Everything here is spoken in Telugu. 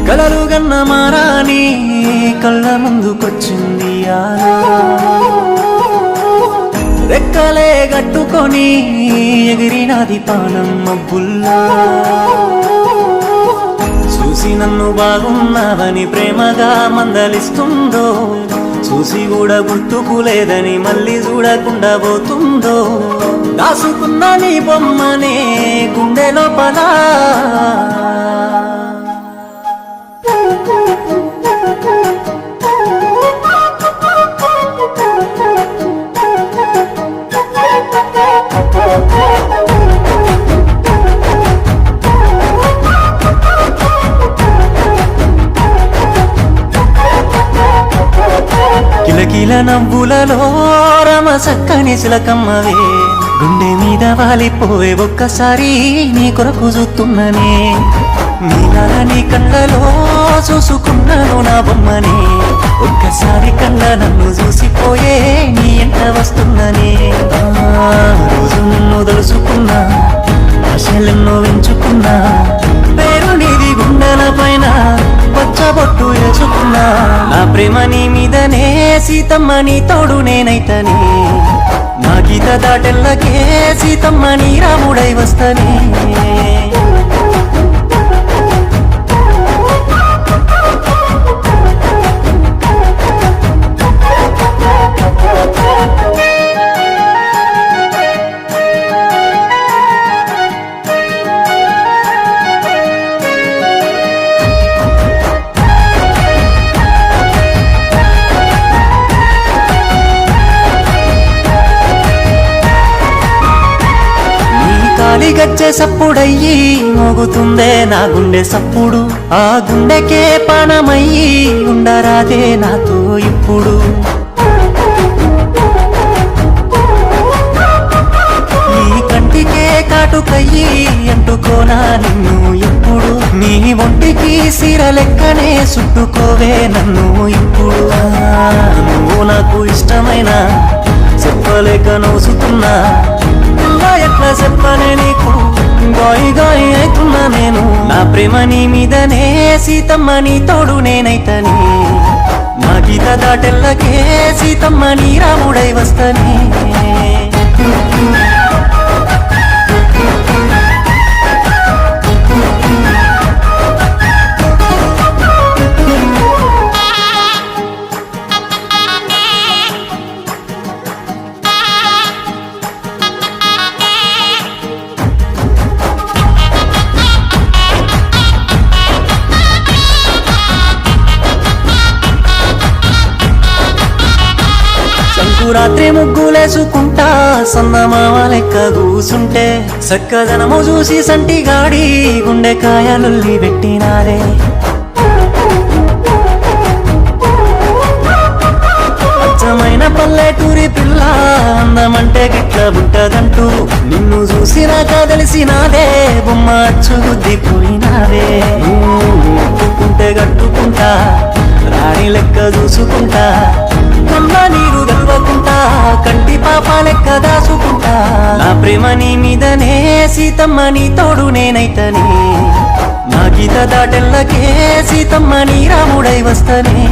కలలు గన్న మారాని కళ్ళ ముందుకొచ్చింది రెక్కలే గట్టుకొని ఎగిరినాది పానం మబ్బుల్లా చూసి నన్ను బాగున్నావని ప్రేమగా మందలిస్తుందో చూసి కూడా గుర్తుకులేదని మళ్ళీ చూడకుండా పోతుందో దాసుకున్న నీ బొమ్మనే గుండె లోపల కిలకిల నవ్వులలో రమ సక్కని చిలకమ్మవే గుండె మీద వాలిపోయే ఒక్కసారి నీ కొరకు చూస్తున్ననే నీలాని కళ్ళలో చూసుకున్నాను నా బొమ్మని ఒక్కసారి కళ్ళ నన్ను చూసిపోయే నీ ఎంట వస్తున్ననే రోజు నిన్ను తలుసుకున్నా ఆశలెన్నో వెంచుకున్నా పేరు నీది గుండెల పైన పచ్చబొట్టు వేసుకున్నా నా ప్రేమ నీ మీదనే సీతమ్మ నీ తోడు నేనైతనే నా గీత దాటెల్లకే సీతమ్మ నీ రాముడై వస్తనే గజ్జె సప్పుడయ్యి మోగుతుందే నా గుండె సప్పుడు ఆ గుండెకే పానమయ్యి ఉండరాదే నాతో ఇప్పుడు ఈ కంటికే కాటుకయ్యి అంటుకోనా నిన్ను ఇప్పుడు నీ ఒంటికి సీర లెక్కనే చుట్టుకోవే నన్ను ఇప్పుడు నువ్వు నాకు ఇష్టమైన చెప్పలేక నోసుతున్నా ఎట్లా చెప్పనే నీకు గాయి గాయి అవుతున్నా నేను నా ప్రేమ నీ మీదనే సీతమ్మ నీ తోడు నేనైతనే నా గీత దాటెల్లకే సీతమ్మ నీ రాముడై వస్తనే రాత్రి ముగ్గులేసుకుంటా సన్నమామ లెక్క కూసుంటే సక్కదనము చూసి సంటిగాడి గుండెకాయలుల్లి పెట్టినారే అచ్చమైన పల్లెటూరి పిల్ల అందమంటే గిట్ల బుట్టదంటూ నిన్ను చూసినాక తెలిసినాదే బొమ్మ అచ్చుగుద్దిపోయినాదే ముట్టుకుంటే గట్టుకుంటా రాణి లెక్క చూసుకుంటా కమ్మ నీరు గల్వకుంటా కంటి పాప లెక్క దాసుకుంటా నా ప్రేమ నీ మీదనే సీతమ్మ నీ తోడు నేనైతనే నా గీత దాటెల్లకే సీతమ్మ నీ రాముడై వస్తనే